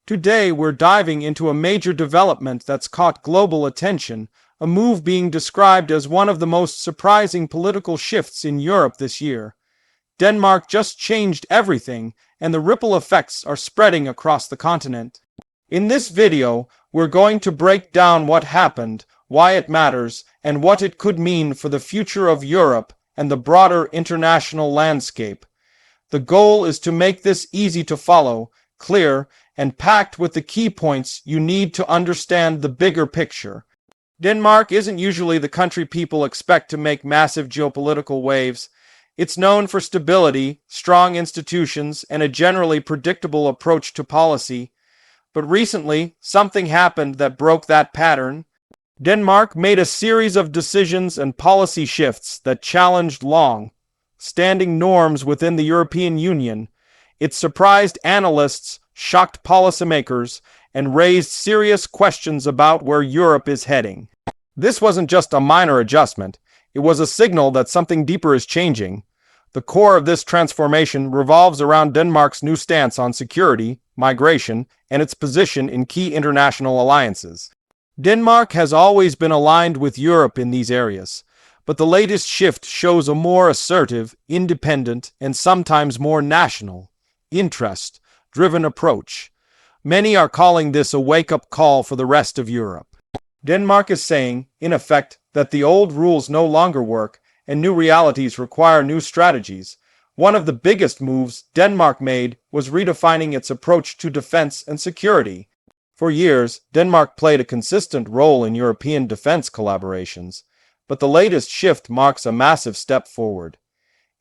Today, we're diving into a major development that's caught global attention, a move being described as one of the most surprising political shifts in Europe this year. Denmark just changed everything, and the ripple effects are spreading across the continent. In this video, we're going to break down what happened, why it matters, and what it could mean for the future of Europe and the broader international landscape. The goal is to make this easy to follow, clear, and packed with the key points you need to understand the bigger picture. Denmark isn't usually the country people expect to make massive geopolitical waves. It's known for stability, strong institutions, and a generally predictable approach to policy. But recently, something happened that broke that pattern. Denmark made a series of decisions and policy shifts that challenged long-standing norms within the European Union. It surprised analysts, shocked policymakers, and raised serious questions about where Europe is heading. This wasn't just a minor adjustment. It was a signal that something deeper is changing. The core of this transformation revolves around Denmark's new stance on security, migration, and its position in key international alliances. Denmark has always been aligned with Europe in these areas, but the latest shift shows a more assertive, independent, and sometimes more national, interest-driven approach. Many are calling this a wake-up call for the rest of Europe. Denmark is saying, in effect, that the old rules no longer work and new realities require new strategies. One of the biggest moves Denmark made was redefining its approach to defense and security. For years, Denmark played a consistent role in European defense collaborations, but the latest shift marks a massive step forward.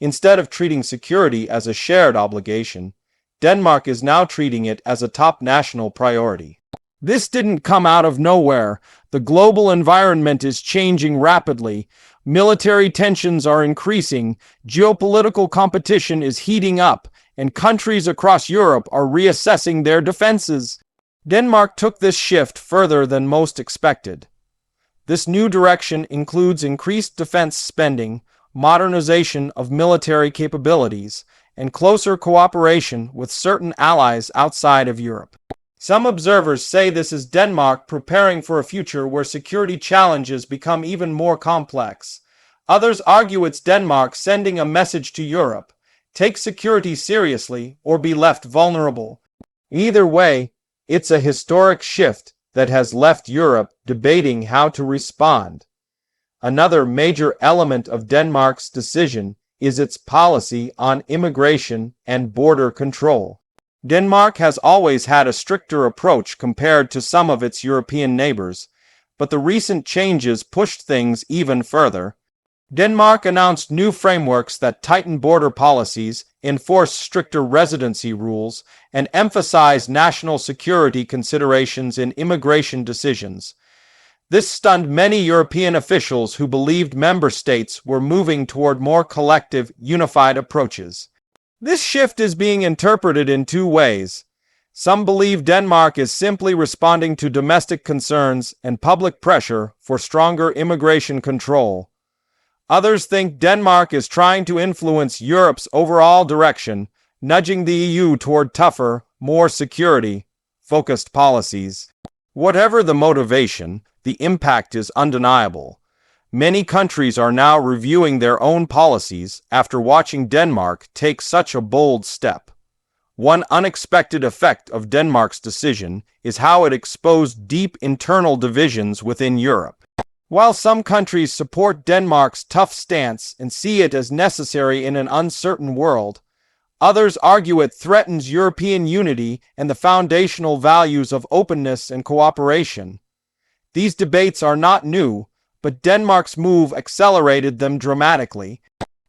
Instead of treating security as a shared obligation, Denmark is now treating it as a top national priority. This didn't come out of nowhere. The global environment is changing rapidly. Military tensions are increasing, geopolitical competition is heating up, and countries across Europe are reassessing their defenses. Denmark took this shift further than most expected. This new direction includes increased defense spending, modernization of military capabilities, and closer cooperation with certain allies outside of Europe. Some observers say this is Denmark preparing for a future where security challenges become even more complex. Others argue it's Denmark sending a message to Europe: take security seriously or be left vulnerable. Either way, it's a historic shift that has left Europe debating how to respond. Another major element of Denmark's decision is its policy on immigration and border control. Denmark has always had a stricter approach compared to some of its European neighbors, but the recent changes pushed things even further. Denmark announced new frameworks that tighten border policies, enforce stricter residency rules, and emphasize national security considerations in immigration decisions. This stunned many European officials who believed member states were moving toward more collective, unified approaches. This shift is being interpreted in two ways. Some believe Denmark is simply responding to domestic concerns and public pressure for stronger immigration control. Others think Denmark is trying to influence Europe's overall direction, nudging the EU toward tougher, more security-focused policies. Whatever the motivation, the impact is undeniable. Many countries are now reviewing their own policies after watching Denmark take such a bold step. One unexpected effect of Denmark's decision is how it exposed deep internal divisions within Europe. While some countries support Denmark's tough stance and see it as necessary in an uncertain world, others argue it threatens European unity and the foundational values of openness and cooperation. These debates are not new, but Denmark's move accelerated them dramatically.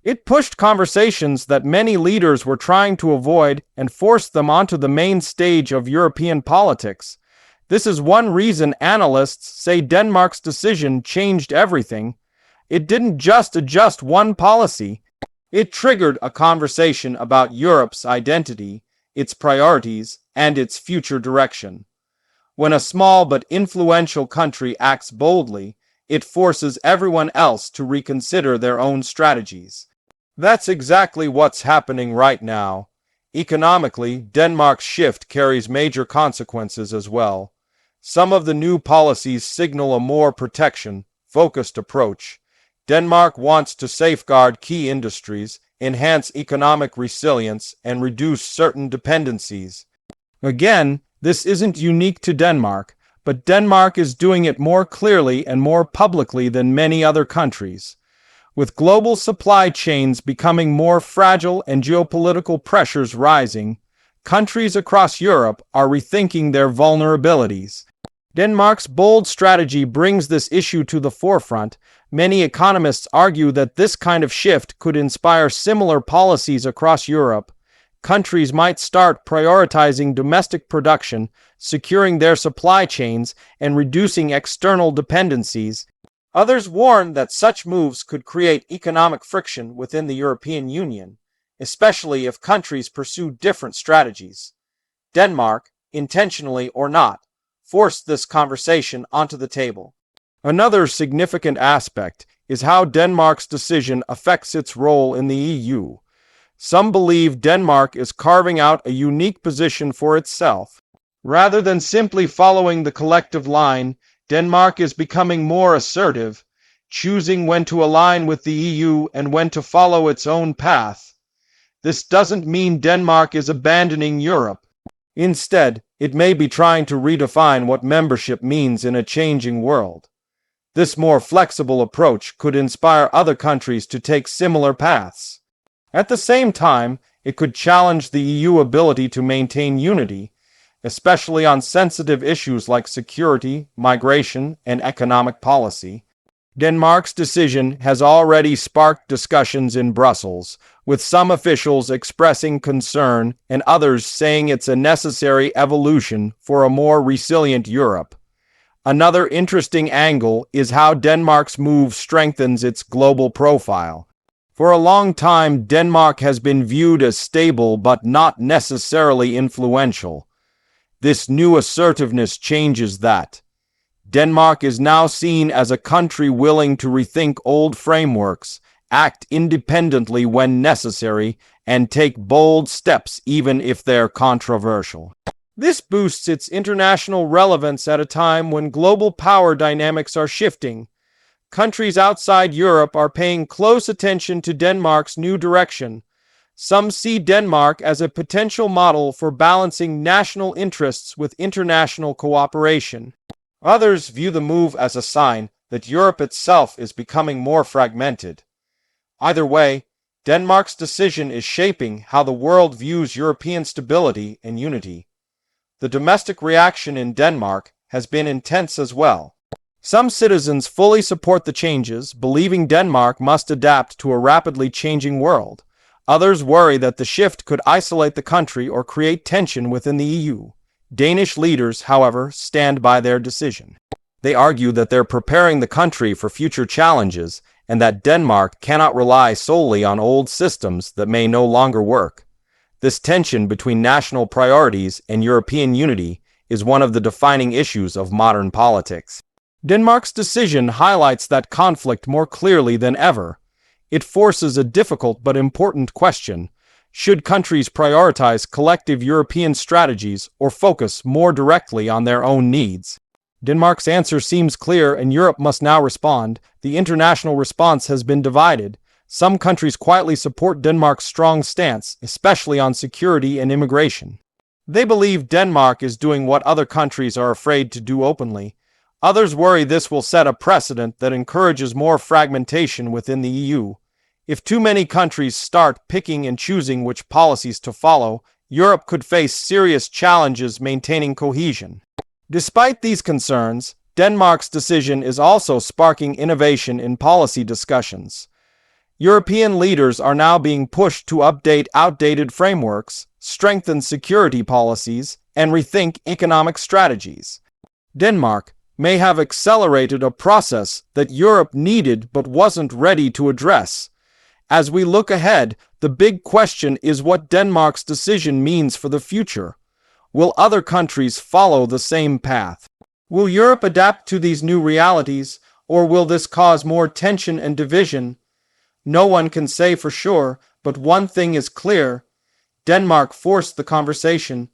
It pushed conversations that many leaders were trying to avoid and forced them onto the main stage of European politics. This is one reason analysts say Denmark's decision changed everything. It didn't just adjust one policy. It triggered a conversation about Europe's identity, its priorities, and its future direction. When a small but influential country acts boldly, it forces everyone else to reconsider their own strategies. That's exactly what's happening right now. Economically, Denmark's shift carries major consequences as well. Some of the new policies signal a more protection-focused approach. Denmark wants to safeguard key industries, enhance economic resilience, and reduce certain dependencies. Again, this isn't unique to Denmark, but Denmark is doing it more clearly and more publicly than many other countries. With global supply chains becoming more fragile and geopolitical pressures rising, countries across Europe are rethinking their vulnerabilities. Denmark's bold strategy brings this issue to the forefront. Many economists argue that this kind of shift could inspire similar policies across Europe. Countries might start prioritizing domestic production, securing their supply chains, and reducing external dependencies. Others warn that such moves could create economic friction within the European Union, especially if countries pursue different strategies. Denmark, intentionally or not, forced this conversation onto the table. Another significant aspect is how Denmark's decision affects its role in the EU. Some believe Denmark is carving out a unique position for itself. Rather than simply following the collective line, Denmark is becoming more assertive, choosing when to align with the EU and when to follow its own path. This doesn't mean Denmark is abandoning Europe. Instead, it may be trying to redefine what membership means in a changing world. This more flexible approach could inspire other countries to take similar paths. At the same time, it could challenge the EU ability to maintain unity, especially on sensitive issues like security, migration, and economic policy. Denmark's decision has already sparked discussions in Brussels, with some officials expressing concern and others saying it's a necessary evolution for a more resilient Europe. Another interesting angle is how Denmark's move strengthens its global profile. For a long time, Denmark has been viewed as stable but not necessarily influential. This new assertiveness changes that. Denmark is now seen as a country willing to rethink old frameworks, act independently when necessary, and take bold steps even if they're controversial. This boosts its international relevance at a time when global power dynamics are shifting. Countries outside Europe are paying close attention to Denmark's new direction. Some see Denmark as a potential model for balancing national interests with international cooperation. Others view the move as a sign that Europe itself is becoming more fragmented. Either way, Denmark's decision is shaping how the world views European stability and unity. The domestic reaction in Denmark has been intense as well. Some citizens fully support the changes, believing Denmark must adapt to a rapidly changing world. Others worry that the shift could isolate the country or create tension within the EU. Danish leaders, however, stand by their decision. They argue that they're preparing the country for future challenges and that Denmark cannot rely solely on old systems that may no longer work. This tension between national priorities and European unity is one of the defining issues of modern politics. Denmark's decision highlights that conflict more clearly than ever. It forces a difficult but important question. Should countries prioritize collective European strategies or focus more directly on their own needs? Denmark's answer seems clear, and Europe must now respond. The international response has been divided. Some countries quietly support Denmark's strong stance, especially on security and immigration. They believe Denmark is doing what other countries are afraid to do openly. Others worry this will set a precedent that encourages more fragmentation within the EU. If too many countries start picking and choosing which policies to follow, Europe could face serious challenges maintaining cohesion. Despite these concerns, Denmark's decision is also sparking innovation in policy discussions. European leaders are now being pushed to update outdated frameworks, strengthen security policies, and rethink economic strategies. Denmark may have accelerated a process that Europe needed but wasn't ready to address. As we look ahead, the big question is what Denmark's decision means for the future. Will other countries follow the same path? Will Europe adapt to these new realities, or will this cause more tension and division? No one can say for sure, but one thing is clear. Denmark forced the conversation.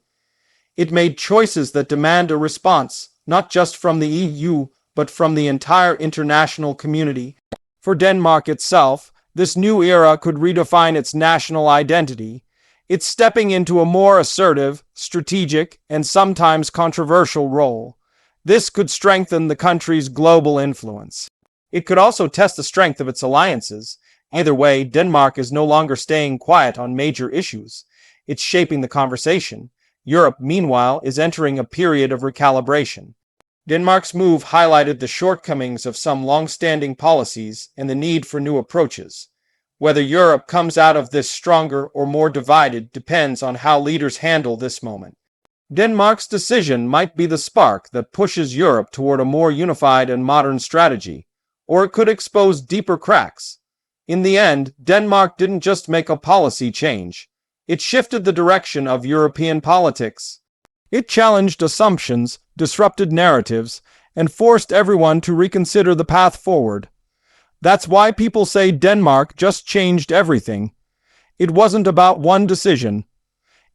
It made choices that demand a response, not just from the EU, but from the entire international community. For Denmark itself, this new era could redefine its national identity. It's stepping into a more assertive, strategic, and sometimes controversial role. This could strengthen the country's global influence. It could also test the strength of its alliances. Either way, Denmark is no longer staying quiet on major issues. It's shaping the conversation. Europe, meanwhile, is entering a period of recalibration. Denmark's move highlighted the shortcomings of some long-standing policies and the need for new approaches. Whether Europe comes out of this stronger or more divided depends on how leaders handle this moment. Denmark's decision might be the spark that pushes Europe toward a more unified and modern strategy, or it could expose deeper cracks. In the end, Denmark didn't just make a policy change. It shifted the direction of European politics. It challenged assumptions, disrupted narratives, and forced everyone to reconsider the path forward. That's why people say Denmark just changed everything. It wasn't about one decision.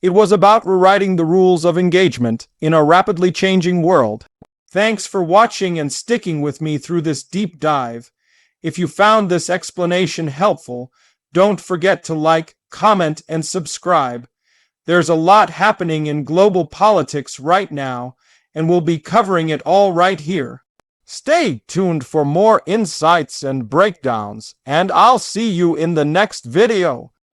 It was about rewriting the rules of engagement in a rapidly changing world. Thanks for watching and sticking with me through this deep dive. If you found this explanation helpful, don't forget to like, comment, and subscribe. There's a lot happening in global politics right now, and we'll be covering it all right here. Stay tuned for more insights and breakdowns, and I'll see you in the next video.